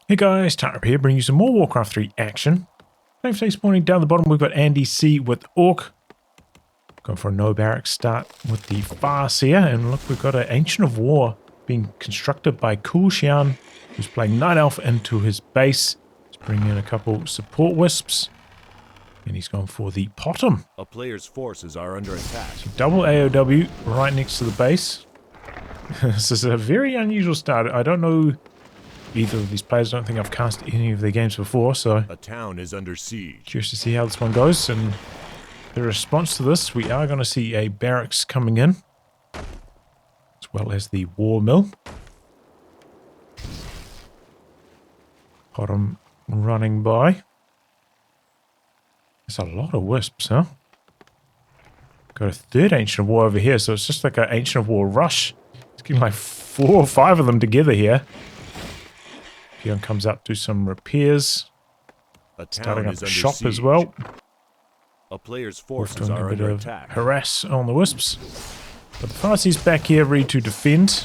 Hey guys, Tarp here, bringing you some more Warcraft 3 action. Today spawning down the bottom, we've got Andyyc with Orc. Going for a no barracks start with the Farce here, and look, we've got an Ancient of War being constructed by CooLXian, who's playing Night Elf into his base. He's bringing in a couple support wisps, and he's going for the Potom. A player's forces are under attack. So double AOW right next to the base. This is a very unusual start. I don't know either of these players. I don't think I've cast any of their games before, so A town is under siege. curious to see how this one goes. And the response to this, we are going to see a barracks coming in, as well as the war mill. Potom running by. There's a lot of wisps, huh? Got a third Ancient of War over here, so it's just like an Ancient of War rush. It's getting like 4 or 5 of them together here. Peon comes up, do some repairs. A town Starting up is a under shop siege. as well. A player's Wolf's forces doing a are bit under of attack. harass on the wisps. But the Farce's back here ready to defend.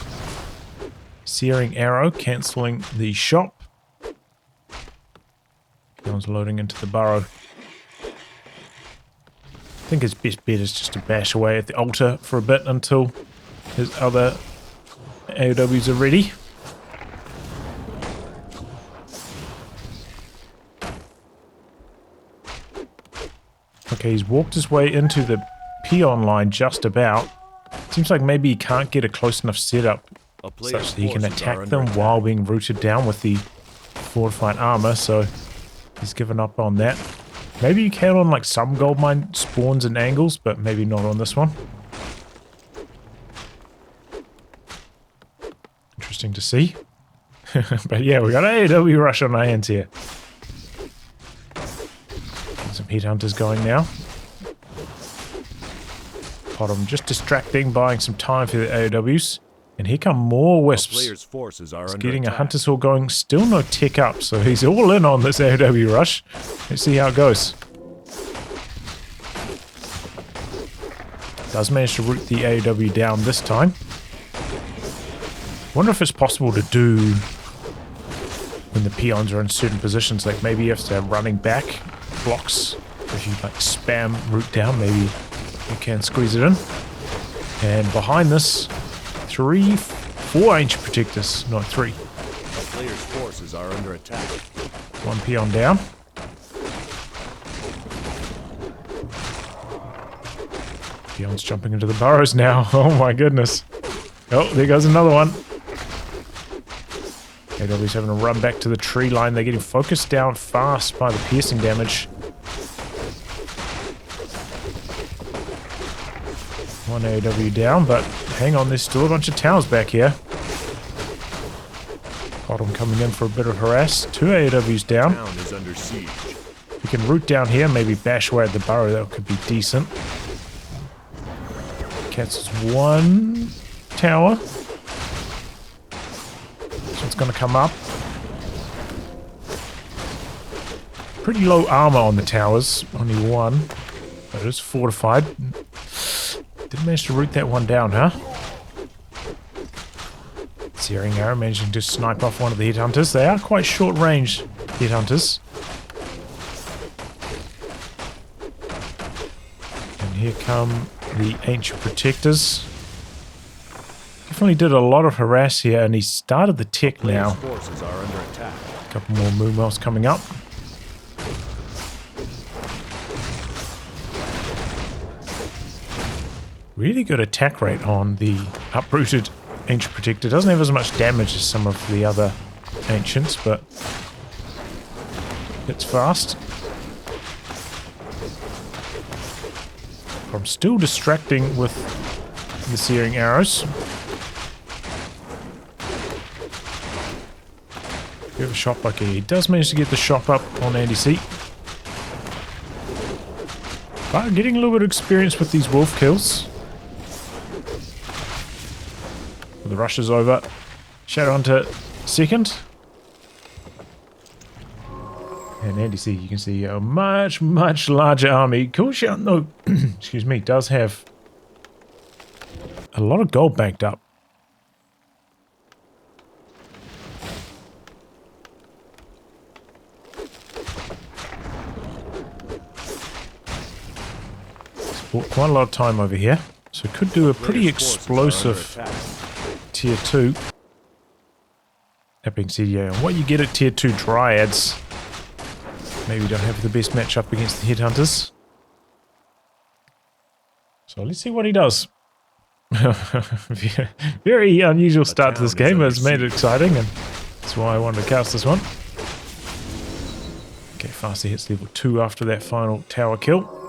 Searing Arrow cancelling the shop. Peon's loading into the burrow. I think his best bet is just to bash away at the altar for a bit until his other AOWs are ready. Okay, he's walked his way into the peon line just about. Seems like maybe he can't get a close enough setup A player's such that he can forces are attack under them attack. while being rooted down with the fortified armor, so he's given up on that. Maybe you can on like some gold mine spawns and angles, but maybe not on this one. Interesting to see. But yeah, we got AOW rush on our hands here. Some headhunters going now. Potom just distracting, buying some time for the AOWs. And here come more A wisps. player's forces are He's under getting a attack. hunter's hall going, still no tick up, so he's all in on this AOW rush. Let's see how it goes. Does manage to root the AOW down this time. Wonder if it's possible to do when the peons are in certain positions, like maybe you have to have running back blocks. If you like spam root down, maybe you can squeeze it in. And behind this, 4 ancient protectors, no 3. A player's forces are under attack. 1 peon down. Peon's jumping into the burrows now. Oh my goodness. Oh, there goes another one. AW's having to run back to the tree line. They're getting focused down fast by the piercing damage. 1 AOW down, but hang on, there's still a bunch of towers back here. Potom coming in for a bit of harass. 2 AOWs down. Town is under siege. We can root down here, maybe bash away at the burrow. That could be decent. Cancels 1 tower. This one's going to come up. Pretty low armor on the towers. Only 1. But it is fortified. Didn't manage to root that one down, huh? Searing Arrow managing to snipe off one of the headhunters. They are quite short range headhunters. And here come the Ancient Protectors. Definitely did a lot of harass here, and he started the tech Player's now. forces are under attack. A couple more moonwells coming up. Really good attack rate on the uprooted Ancient Protector. Doesn't have as much damage as some of the other Ancients, but it's fast. I'm still distracting with the Searing Arrows. We have a shop. Okay, he does manage to get the shop up on Andyyc. But getting a little bit of experience with these wolf kills. The rush is over. Shadowhunter second. And Andyyc, you can see a much, much larger army. CooLXian, no, excuse me, does have a lot of gold banked up. bought quite a lot of time over here. So could do a pretty explosive tier 2. That being said, yeah, what you get at tier 2 Dryads, maybe don't have the best matchup against the Headhunters. So let's see what he does. Very unusual start to this game, but it's made it exciting, and that's why I wanted to cast this one. Okay, Farseer hits level 2 after that final tower kill.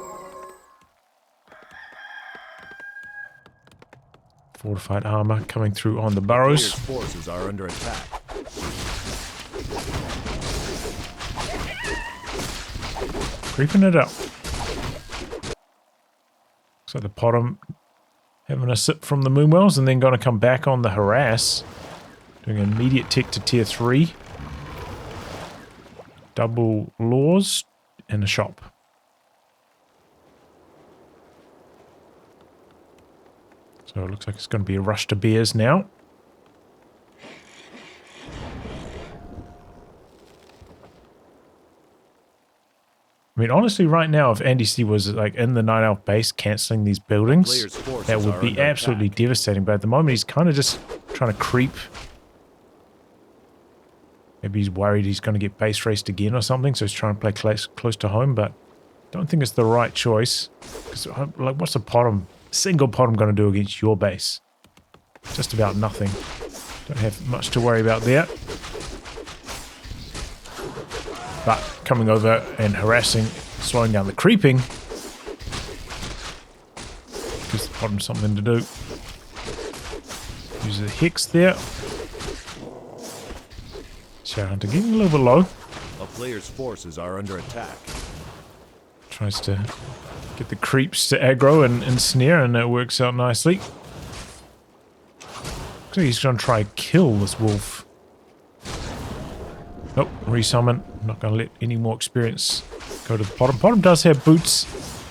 Fortified armor coming through on the burrows. Forces are under attack. Creeping it up. Looks like the bottom having a sip from the Moonwells and then going to come back on the harass. Doing an immediate tick to tier 3. Double laws and a shop. So it looks like it's going to be a rush to bears now. I mean, honestly, right now, if Andyyc was like in the Night Elf base cancelling these buildings, that would be absolutely devastating. But at the moment, he's kind of just trying to creep. Maybe he's worried he's going to get base raced again or something, so he's trying to play close to home, but I don't think it's the right choice. Because, like, what's the bottom? Single pot I'm going to do against your base? Just about nothing. Don't have much to worry about there. But coming over and harassing, slowing down the creeping, gives the bottom something to do. Use a hex there. Shadowhunter getting a little bit low. A player's forces are under attack. Tries to get the creeps to aggro and ensnare, and it works out nicely. Looks like he's going to try and kill this wolf. Nope, resummon. Not going to let any more experience go to the bottom. Bottom does have boots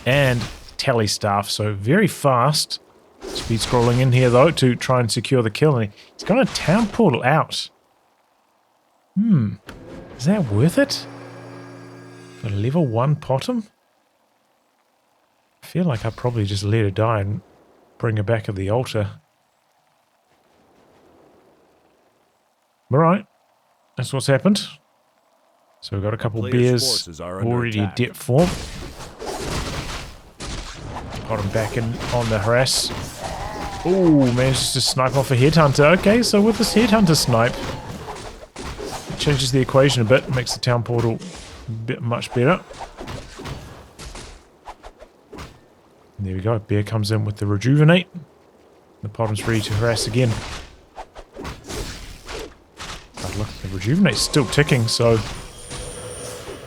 and tally staff, so very fast. Speed scrolling in here, though, to try and secure the kill. And he's got a town portal out. Is that worth it? For level 1 bottom? I feel like I probably just let her die and bring her back at the altar. Alright, that's what's happened. So we've got a couple bears already in depth form. Got him back in on the harass. Oh, manages to snipe off a headhunter. Okay, so with this headhunter snipe, it changes the equation a bit, makes the town portal much better. And there we go, bear comes in with the rejuvenate. The bottom's ready to harass again. But look, the rejuvenate's still ticking, so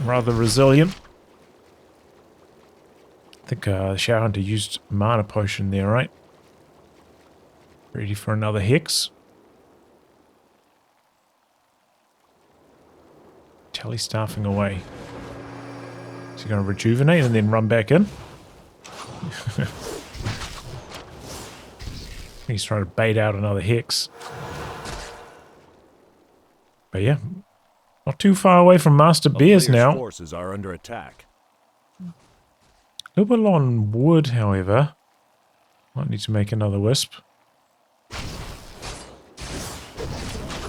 rather resilient. I think the Shower Hunter used mana potion there, right? Ready for another hex. Tally staffing away. Is he going to rejuvenate and then run back in? He's trying to bait out another hex. But yeah, not too far away from Master Bears now. Forces are under attack. A little bit low on wood, however. Might need to make another wisp.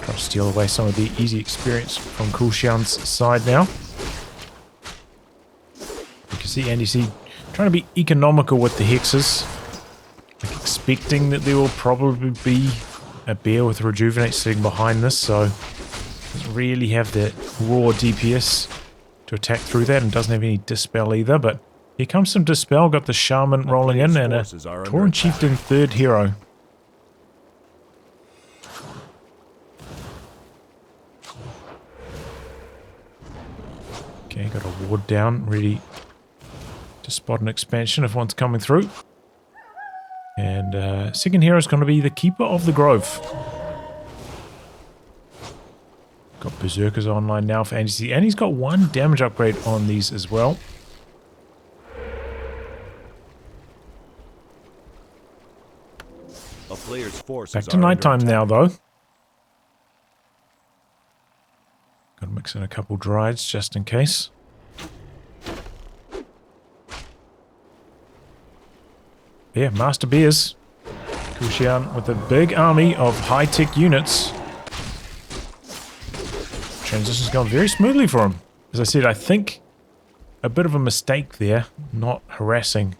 Try to steal away some of the easy experience from CooLXian's side now. You can see Andyyc trying to be economical with the hexes. Like expecting that there will probably be a bear with rejuvenate sitting behind this, so doesn't really have the raw DPS to attack through that, and doesn't have any dispel either, but here comes some dispel. Got the shaman rolling in and a Tauren chieftain third hero. Okay, got a ward down, ready to spot an expansion if one's coming through. And second hero is going to be the Keeper of the Grove. Got Berserkers online now for Andyyc, and he's got one damage upgrade on these as well. A player's forces Back to nighttime now, though. Got to mix in a couple Dryads just in case. Yeah, Master Bears. CooLXian with a big army of high-tech units. Transition's gone very smoothly for him. As I said, I think a bit of a mistake there, not harassing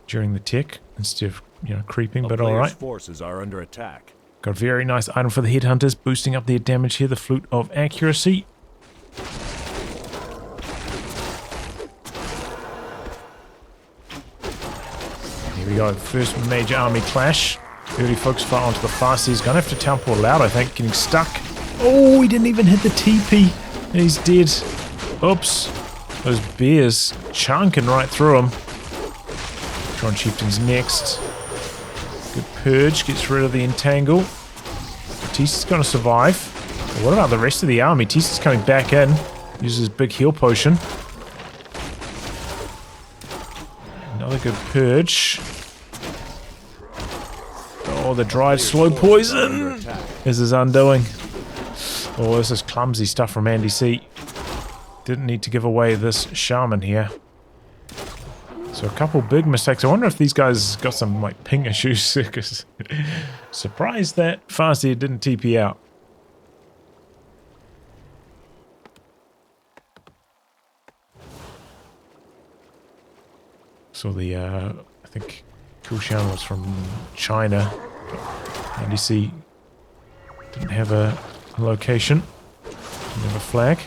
during the tech instead of, creeping, but alright. Forces are under attack. Got a very nice item for the headhunters, boosting up their damage here, the Flute of Accuracy. Here we go, first major army clash. Early focus fire onto the Farsi. He's going to have to town portal out, I think, getting stuck. Oh, he didn't even hit the TP, and he's dead. Oops. Those bears chunking right through him. Tron Chieftain's next. Good purge, gets rid of the entangle. Tisa's going to survive. But what about the rest of the army? Tisa's coming back in. Uses his big heal potion. Another good purge. Oh, the dried slow poison is his undoing. Oh, this is clumsy stuff from Andyyc. Didn't need to give away this shaman here. So a couple big mistakes. I wonder if these guys got some like ping issues, because surprised that Farsi didn't TP out. So the I think CooLXian was from China. Andyyc didn't have a location, didn't have a flag.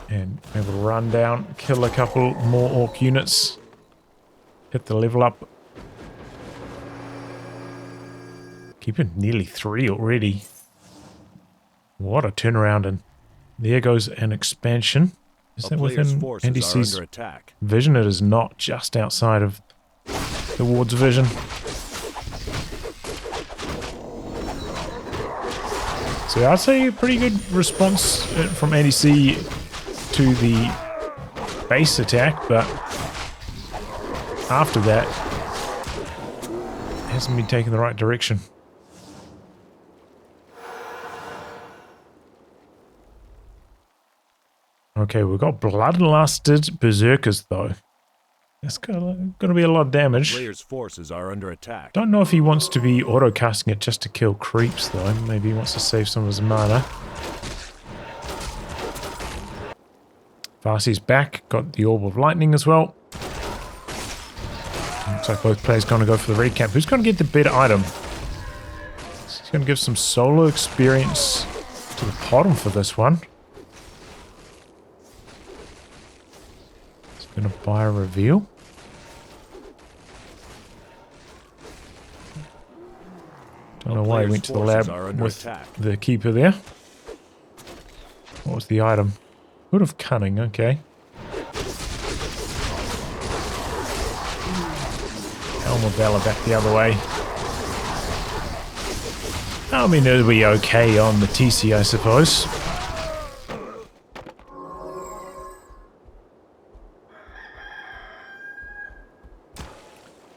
And able to run down, kill a couple more orc units, hit the level up. Keeping nearly 3 already. What a turnaround, and there goes an expansion. Is that within Andycc's vision? It is not, just outside of the ward's vision. So I'd say a pretty good response from Andyyc to the base attack, but after that, it hasn't been taking the right direction. Okay, we've got bloodlusted berserkers though. That's gonna be a lot of damage. Player's forces are under attack. Don't know if he wants to be auto-casting it just to kill creeps though. Maybe he wants to save some of his mana. Farsi's back, got the Orb of Lightning as well. Looks like both players going to go for the red cap. Who's going to get the better item? He's going to give some solo experience to the bottom for this one. He's going to buy a reveal. Don't know why he went to the lab with the keeper there. What was the item? Hood of Cunning, okay. Helm of Valor back the other way. I mean, it'll be okay on the TC, I suppose.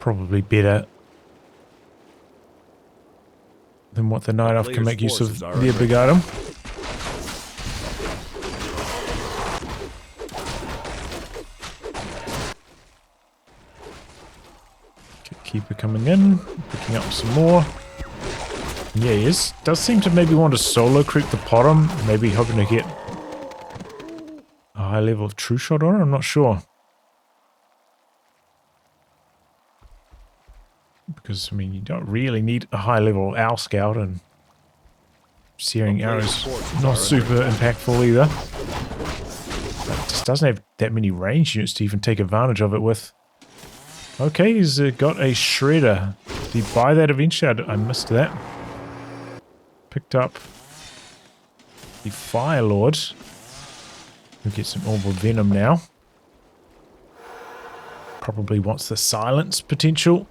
Probably better than what the Night Elf can make use of their big item. Keeper coming in, picking up some more. Yeah, he is. Does seem to maybe want to solo creep the bottom, maybe hoping to get a high level of true shot on it. I'm not sure. Because, I mean, you don't really need a high level owl scout, and searing arrows not super impactful either. But it just doesn't have that many range units to even take advantage of it with. Okay, he's got a shredder. Did he buy that eventually? I missed that. Picked up the Fire Lord. We'll get some Orb of Venom now. Probably wants the silence potential.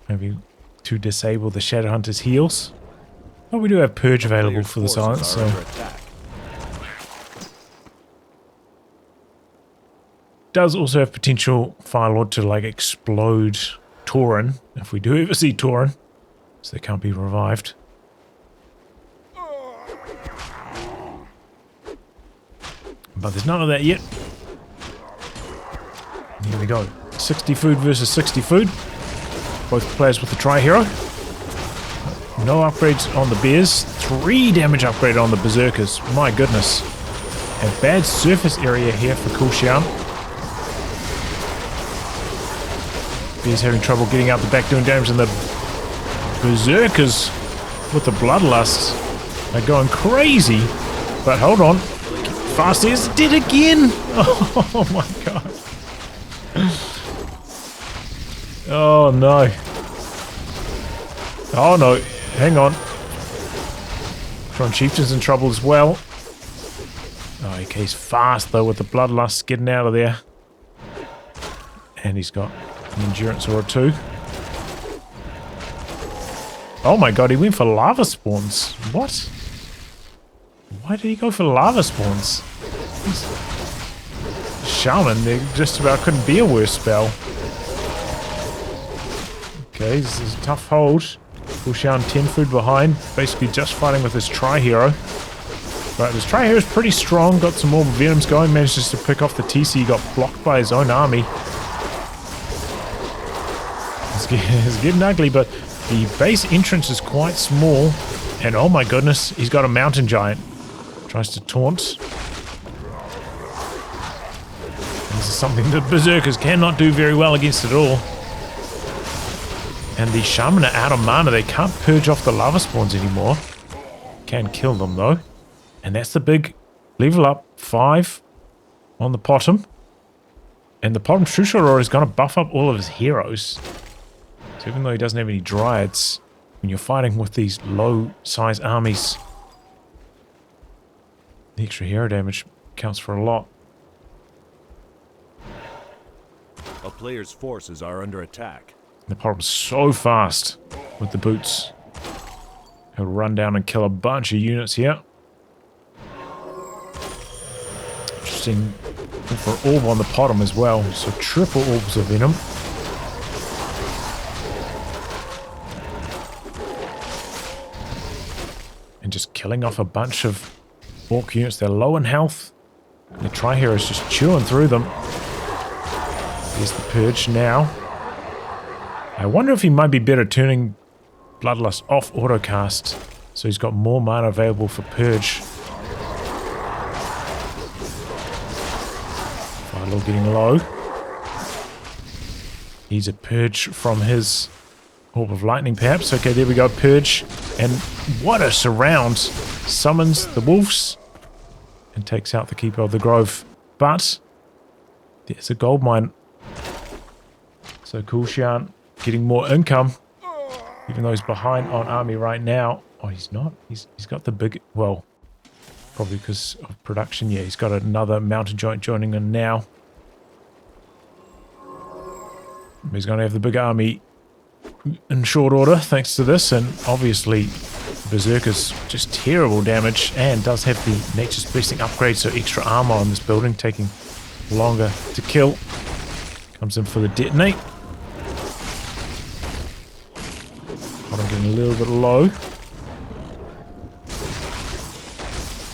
Maybe to disable the Shadowhunter's heals. Oh, we do have Purge available for the silence, so... Does also have potential Firelord to like explode Tauren, if we do ever see Tauren, so they can't be revived. But there's none of that yet. Here we go. 60 food versus 60 food. Both players with the tri-hero. No upgrades on the bears. 3 damage upgrade on the berserkers. My goodness. A bad surface area here for CooLXian. Bears having trouble getting out the back doing damage, and the berserkers with the bloodlust are going crazy. But hold on. Fast is dead again. Oh my god. Oh no. Oh no. Hang on. Tron Chieftain's in trouble as well. Oh, okay, he's fast though with the bloodlust getting out of there. And he's got an endurance or two. Oh my god, he went for lava spawns. What? Why did he go for lava spawns? Shaman, they just about couldn't be a worse spell. Okay, this is a tough hold. CooLXian 10 food behind, basically just fighting with his tri-hero. Right, his tri-hero is pretty strong, got some more venoms going, manages to pick off the TC, got blocked by his own army. It's getting ugly, but the base entrance is quite small, and oh my goodness, he's got a mountain giant. Tries to taunt. This is something that berserkers cannot do very well against at all. And the shaman are out of mana. They can't purge off the lava spawns anymore. Can kill them though. And that's the big level up. 5 on the bottom. And the bottom True Shot Aura is going to buff up all of his heroes. So even though he doesn't have any dryads, when you're fighting with these low size armies, the extra hero damage counts for a lot. A player's forces are under attack. The bottom's so fast with the boots. He'll run down and kill a bunch of units here. Interesting for orb on the bottom as well. So triple orbs of venom. And just killing off a bunch of orc units. They're low in health. And the tri-hero is just chewing through them. There's the purge now. I wonder if he might be better turning Bloodlust off autocast, so he's got more mana available for purge. Philo getting low. Needs a purge from his Orb of Lightning perhaps. Okay, there we go, purge. And what a surround. Summons the wolves and takes out the Keeper of the Grove. But there's a gold mine. So CooLXian getting more income, even though he's behind on army right now. Oh, he's not. He's got the big, well, probably because of production. Yeah, he's got another mountain giant joining in now. He's going to have the big army in short order thanks to this, and obviously Berserker's just terrible damage and does have the Nature's Blessing upgrade, so extra armor on this building, taking longer to kill. Comes in for the detonate. I'm getting a little bit low.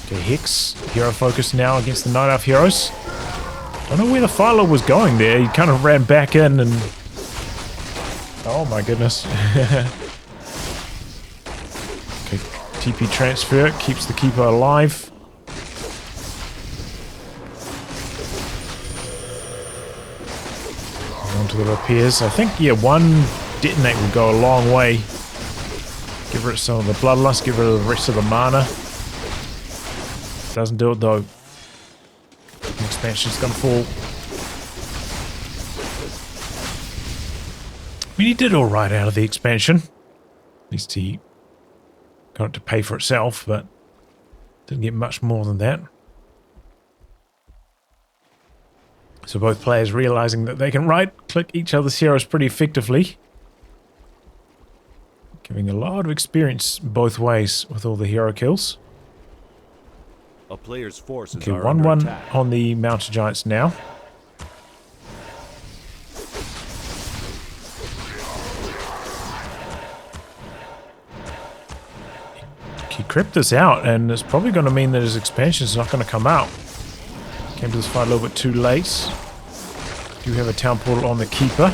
Okay, Hex, hero focus now against the Night Elf heroes. Don't know where the Philo was going there. He kind of ran back in and... oh my goodness. Okay, TP transfer keeps the Keeper alive. On to the repairs. I think, yeah, one detonate will go a long way. Get rid of some of the bloodlust, get rid of the rest of the mana. Doesn't do it though. The expansion's gonna fall. I mean, he did alright out of the expansion. At least he got it to pay for itself, but didn't get much more than that. So both players realizing that they can right-click each other's heroes pretty effectively. Giving a lot of experience both ways with all the hero kills. A player's forces okay, are 1-1 on the Mountain Giants now. He crept this out, and it's probably going to mean that his expansion is not going to come out. Came to this fight a little bit too late. Do have a town portal on the keeper.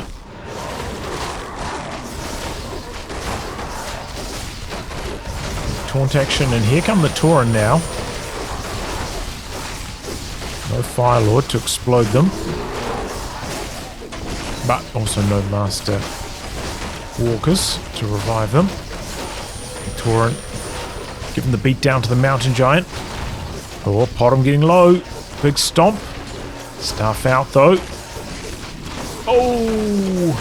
Taunt action, and here come the Tauren now. No Fire Lord to explode them. But also no Master Walkers to revive them. Tauren giving the beat down to the Mountain Giant. Oh, Potom getting low. Big stomp. Staff out though. Oh!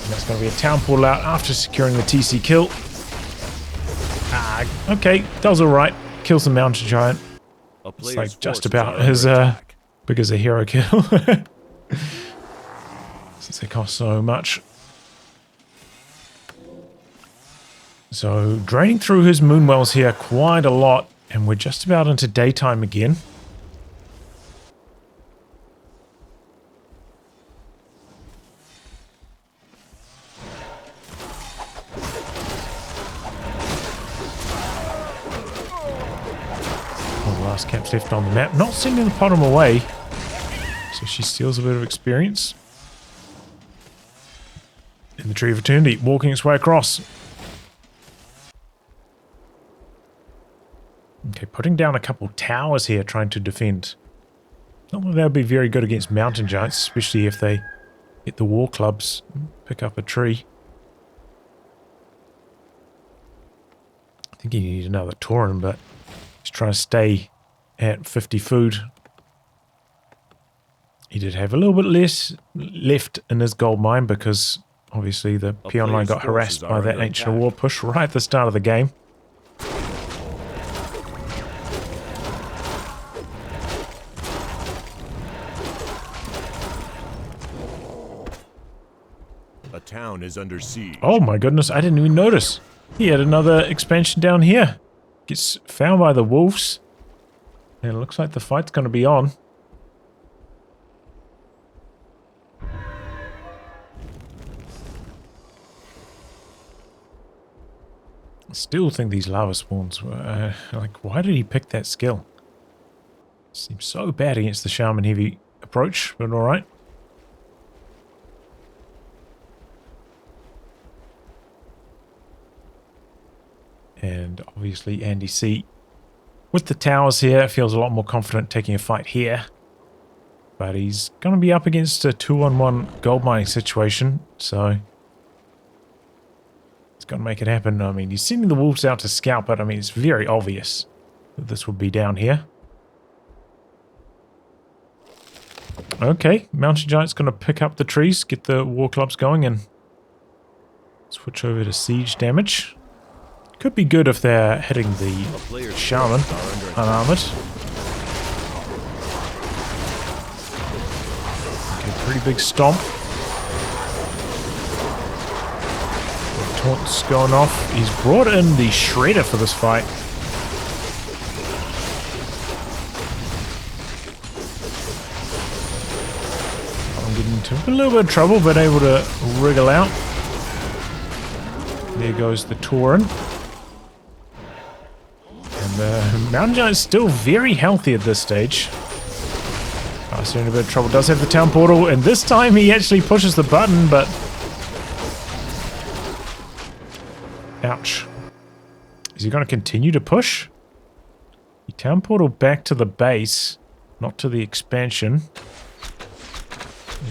And that's going to be a town portal out after securing the TC kill. Okay, does alright. Kills the Mountain Giant. It's like just about as big as a hero kill. Since they cost so much. So, draining through his Moonwells here quite a lot. And we're just about into daytime again. Last camp's left on the map. Not sending the Potom away. So she steals a bit of experience. In the Tree of Eternity, walking its way across. Okay, putting down a couple towers here, trying to defend. Not that they'll be very good against Mountain Giants, especially if they hit the War Clubs, pick up a tree. I think you need another Tauren, but he's trying to stay at 50 food. He did have a little bit less left in his gold mine because obviously the peon line got harassed by that Ancient War push right at the start of the game. A town is under siege. Oh my goodness, I didn't even notice. He had another expansion down here. Gets found by the wolves. And it looks like the fight's going to be on. I still think these lava spawns were... like, why did he pick that skill? Seems so bad against the Shaman Heavy approach, but alright. And obviously Andyyc with the towers here feels a lot more confident taking a fight here. But he's going to be up against a 2-on-1 gold mining situation, so he's got to make it happen. I mean, he's sending the wolves out to scout, but I mean, it's very obvious that this would be down here. Okay, Mountain Giant's going to pick up the trees, get the war clubs going, and switch over to siege damage. Could be good if they're hitting the Shaman unarmored. Okay, pretty big stomp. The taunts going off. He's brought in the Shredder for this fight. I'm getting into a little bit of trouble, but able to wriggle out. There goes the Tauren. And Mountain Giant's still very healthy at this stage. Still in a bit of trouble. Does have the town portal, and this time he actually pushes the button, but... ouch. Is he going to continue to push? The town portal back to the base, not to the expansion.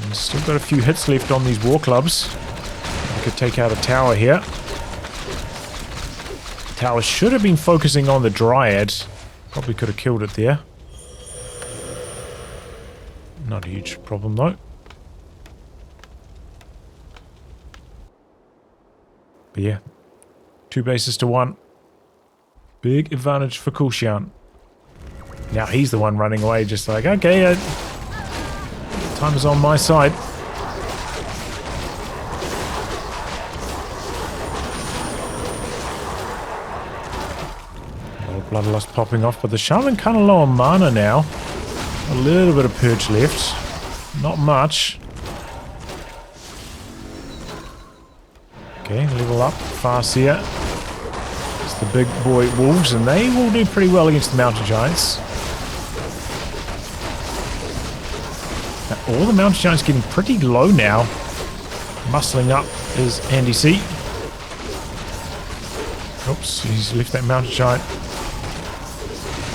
And still got a few hits left on these war clubs. We could take out a tower here. Tower should have been focusing on the Dryad. Probably could have killed it there. Not a huge problem though. But yeah, 2 bases to 1. Big advantage for CooLXian. Now he's the one running away, just like, okay, time is on my side. Bloodlust popping off, but the Shaman kind of low on mana now. A little bit of purge left. Not much. Okay, level up. Farseer. It's the big boy wolves, and they will do pretty well against the Mountain Giants. all the mountain giants getting pretty low now. Muscling up is Andyyc. Oops, he's left that mountain giant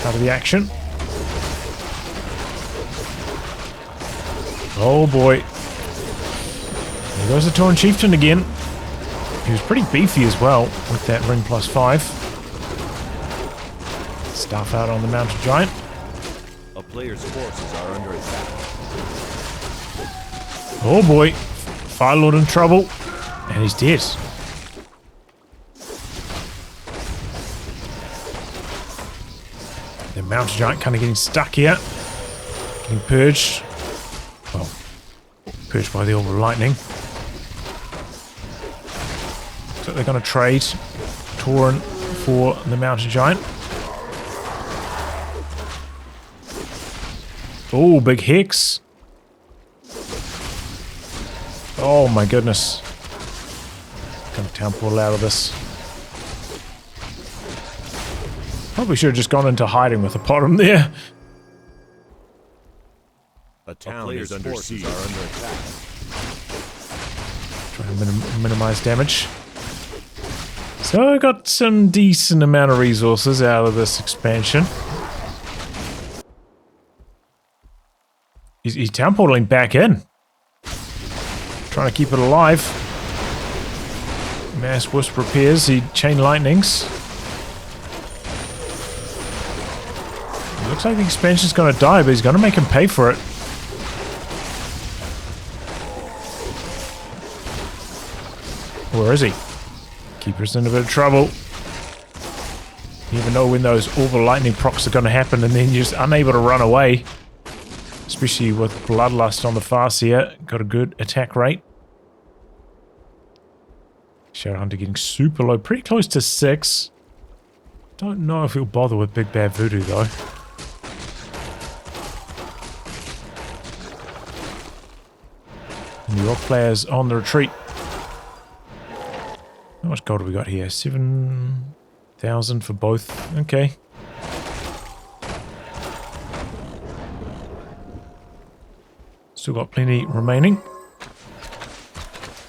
out of the action. Oh boy. There goes the Tauren Chieftain again. He was pretty beefy as well with that ring +5. Stuff out on the mountain giant. A player's forces are under attack. Oh boy. Fire Lord in trouble. And he's dead. The mountain giant kind of getting stuck here. Getting purged. Well, purged by the orb of lightning. So they're going to trade Tauren for the mountain giant. Oh, big hex. Oh my goodness. Gonna town portal out of this. Probably should have just gone into hiding with the bottom there. A town is under siege. Are under attack. Try and minimize damage. So I got some decent amount of resources out of this expansion. He's town portaling back in. Trying to keep it alive. Mass Wisp repairs, he chain lightnings. It looks like the expansion's gonna die, but he's gonna make him pay for it. Where is he? Keeper's in a bit of trouble. You never know when those orb of lightning procs are gonna happen, and then you're just unable to run away. Especially with Bloodlust on the Farseer. Got a good attack rate. Shadowhunter getting super low. Pretty close to 6. Don't know if he'll bother with Big Bad Voodoo though. And the Orc players on the retreat. How much gold have we got here? 7,000 for both. Okay. Still got plenty remaining.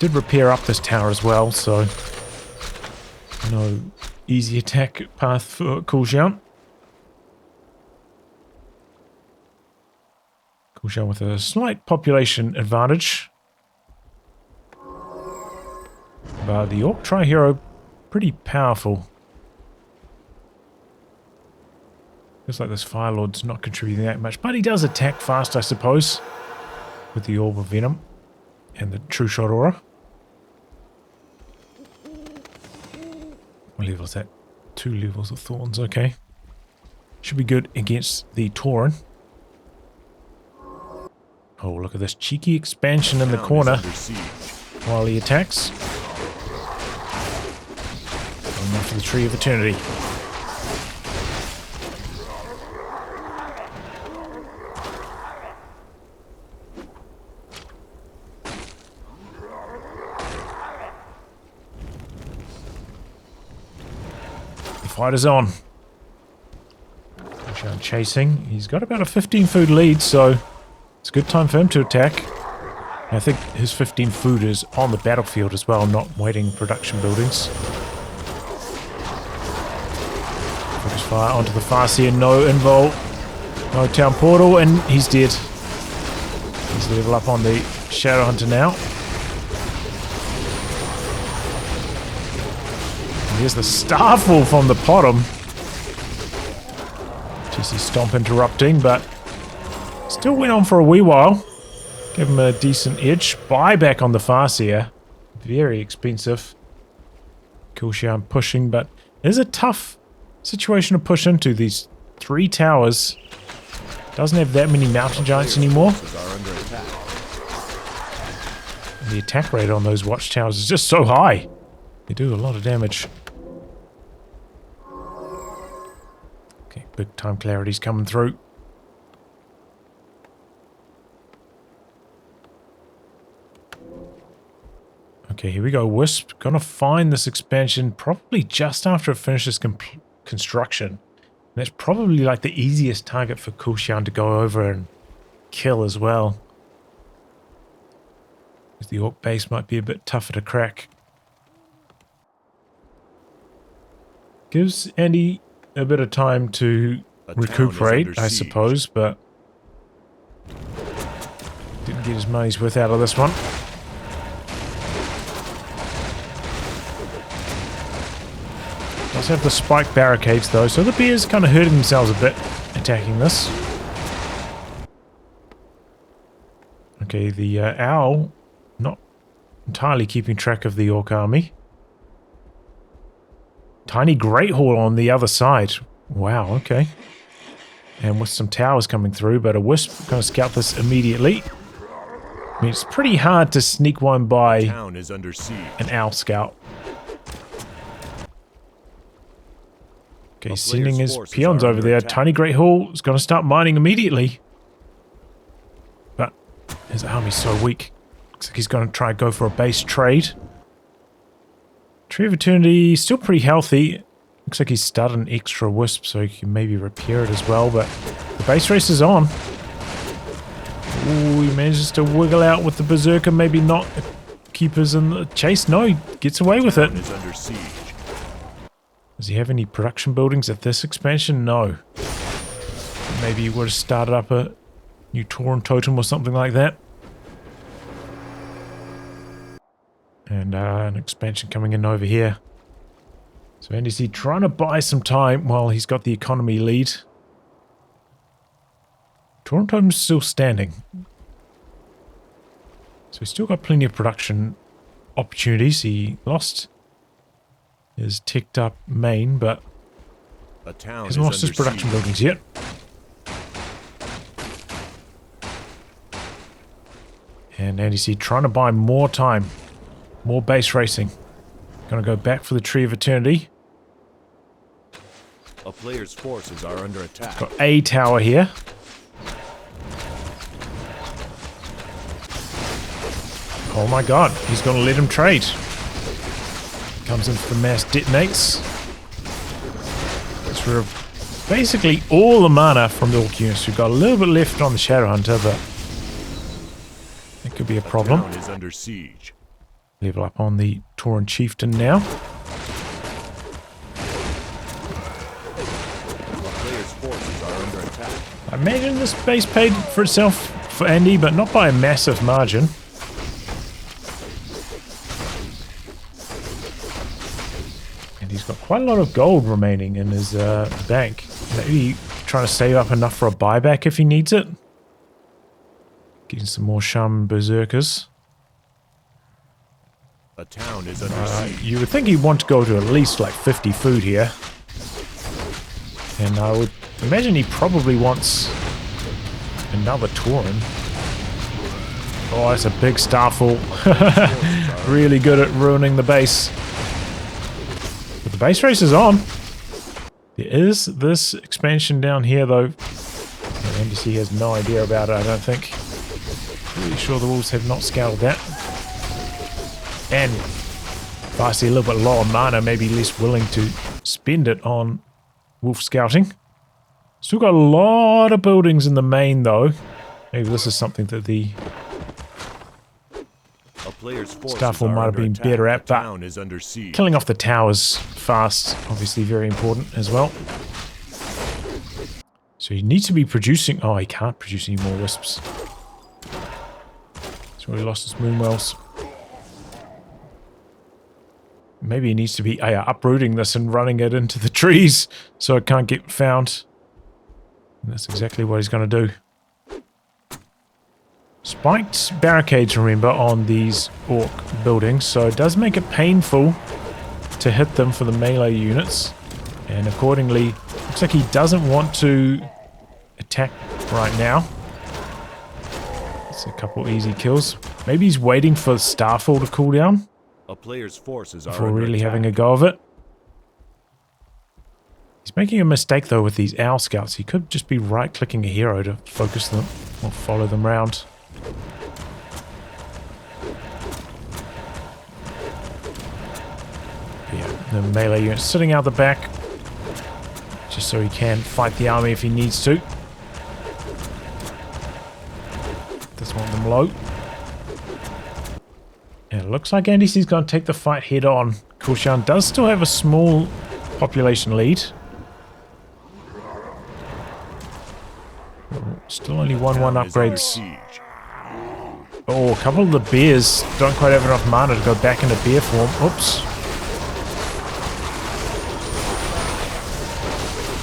Did repair up this tower as well, so no easy attack path for CooLXian. CooLXian with a slight population advantage. But the Orc Tri-Hero, pretty powerful. Looks like this Fire Lord's not contributing that much, but he does attack fast, I suppose. With the Orb of Venom and the True Shot Aura. What level is that? 2 levels of Thorns, okay. Should be good against the Tauren. Oh, look at this cheeky expansion in the corner while he attacks. Going after the Tree of Eternity. Fight is on. Chasing. He's got about a 15 food lead, so it's a good time for him to attack. And I think his 15 food is on the battlefield as well, not waiting in production buildings. Focus fire onto the Farseer. No invul. No town portal, and he's dead. He's level up on the Shadowhunter now. Here's the Starfall from the bottom. TC Stomp interrupting, but still went on for a wee while. Give him a decent edge. Buyback on the Farseer. Very expensive. CooLXian pushing, but it is a tough situation to push into. These 3 towers. Doesn't have that many mountain giants anymore. And the attack rate on those watchtowers is just so high. They do a lot of damage. Okay, big time clarity's coming through. Okay, here we go. Wisp gonna find this expansion probably just after it finishes construction. And that's probably like the easiest target for CooLXian to go over and kill as well. The orc base might be a bit tougher to crack. Gives Andy a bit of time to recuperate, I suppose, but didn't get his money's worth out of this one. Does have the spike barricades though, so the bears kind of hurting themselves a bit attacking this. Okay, the owl not entirely keeping track of the orc army. Tiny Great Hall on the other side. Wow, okay. And with some towers coming through, but a wisp going to scout this immediately. I mean, it's pretty hard to sneak one by Town is under siege. An owl scout. Okay, sending his peons over there. Tiny Great Hall is going to start mining immediately. But his army's so weak. Looks like he's going to try and go for a base trade. Tree of Eternity, still pretty healthy. Looks like he's started an extra wisp, so he can maybe repair it as well, but the base race is on. Ooh, he manages to wiggle out with the Berserker, maybe not keepers in the chase. No, he gets away with it. Does he have any production buildings at this expansion? No. Maybe he would have started up a new Tauren Totem or something like that. And an expansion coming in over here. So Andyyc trying to buy some time while he's got the economy lead. Tauren Totem's still standing. So he's still got plenty of production opportunities. He lost his ticked up main, but hasn't lost his production buildings yet. And Andyyc trying to buy more time. More base racing. Gonna go back for the Tree of Eternity. A player's forces are under attack. Got a tower here. Oh my god, he's gonna let him trade. Comes in for the mass detonates. That's for basically all the mana from the orc units. We've got a little bit left on the Shadow Hunter, but it could be a problem. Town is under siege. Level up on the Tauren Chieftain now. I imagine this base paid for itself for Andy, but not by a massive margin. And he's got quite a lot of gold remaining in his bank. Maybe trying to save up enough for a buyback if he needs it. Getting some more Shaman Berserkers. A town is under siege. You would think he'd want to go to at least like 50 food here. And I would imagine he probably wants another Tauren. Oh, that's a big Starfall. Really good at ruining the base. But the base race is on. There is this expansion down here though. And Andyyc has no idea about it, I don't think. Pretty sure the wolves have not scouted that. And if I see a little bit lower mana, maybe less willing to spend it on wolf scouting. Still got a lot of buildings in the main though. Maybe this is something that the Starfall might have been better at, but killing off the towers fast, obviously very important as well. So he needs to be producing... Oh, he can't produce any more wisps. He's already lost his moonwells. Maybe he needs to be uprooting this and running it into the trees so it can't get found. And that's exactly what he's going to do. Spiked barricades, remember, on these orc buildings, so it does make it painful to hit them for the melee units. And accordingly, looks like he doesn't want to attack right now. It's a couple easy kills. Maybe he's waiting for Starfall to cool down. A player's forces are before really having a go of it. He's making a mistake though with these owl scouts. He could just be right-clicking a hero to focus them or follow them around. Yeah, the melee unit sitting out the back, just so he can fight the army if he needs to. Doesn't want them low. And it looks like NDC's going to take the fight head on. CooLXian does still have a small population lead. Still only 1-1 upgrades. Oh, a couple of the bears don't quite have enough mana to go back into bear form. Oops.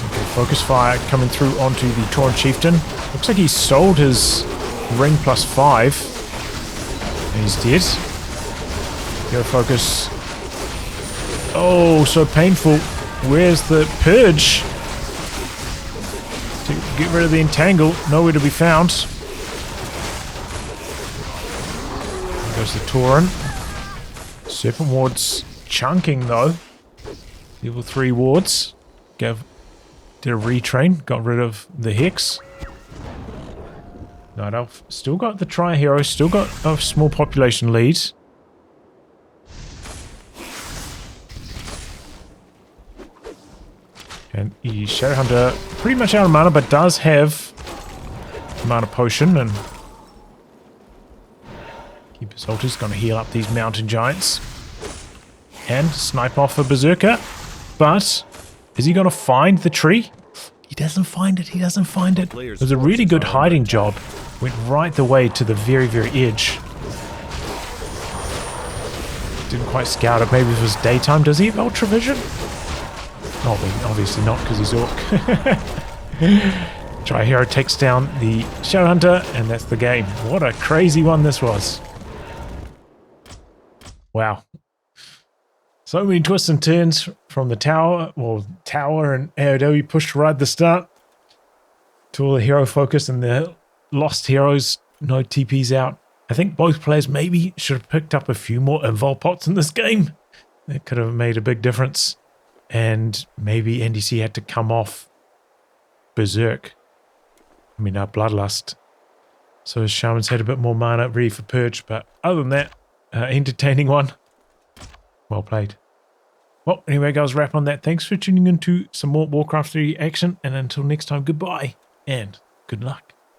Okay, focus fire coming through onto the Tauren Chieftain. Looks like he sold his ring +5. And he's dead. Go focus. Oh, so painful. Where's the purge? To get rid of the entangle. Nowhere to be found. There goes the Tauren. Serpent wards chunking though. Level 3 wards. Did a retrain. Got rid of the Hex. Night Elf still got the Tri-Hero. Still got a small population lead. And the Shadowhunter pretty much out of mana, but does have mana potion and keep his ulters. Going to heal up these mountain giants and snipe off a berserker. But is he going to find the tree? He doesn't find it. He doesn't find it. It was a really good hiding job. Went right the way to the very, very edge. Didn't quite scout it. Maybe if it was daytime. Does he have ultra vision? Oh, obviously not, because he's Orc. Tri-Hero takes down the Shadowhunter, and that's the game. What a crazy one this was. Wow. So many twists and turns from the tower, well, tower and AOW pushed right at the start, to all the hero focus and the lost heroes, no TPs out. I think both players maybe should have picked up a few more invul pots in this game. That could have made a big difference. And maybe NDC had to come off Berserk. I mean, Bloodlust. So his Shamans had a bit more mana ready for Purge. But other than that, entertaining one. Well played. Well, anyway, guys, wrap on that. Thanks for tuning into some more Warcraft 3 action. And until next time, goodbye and good luck.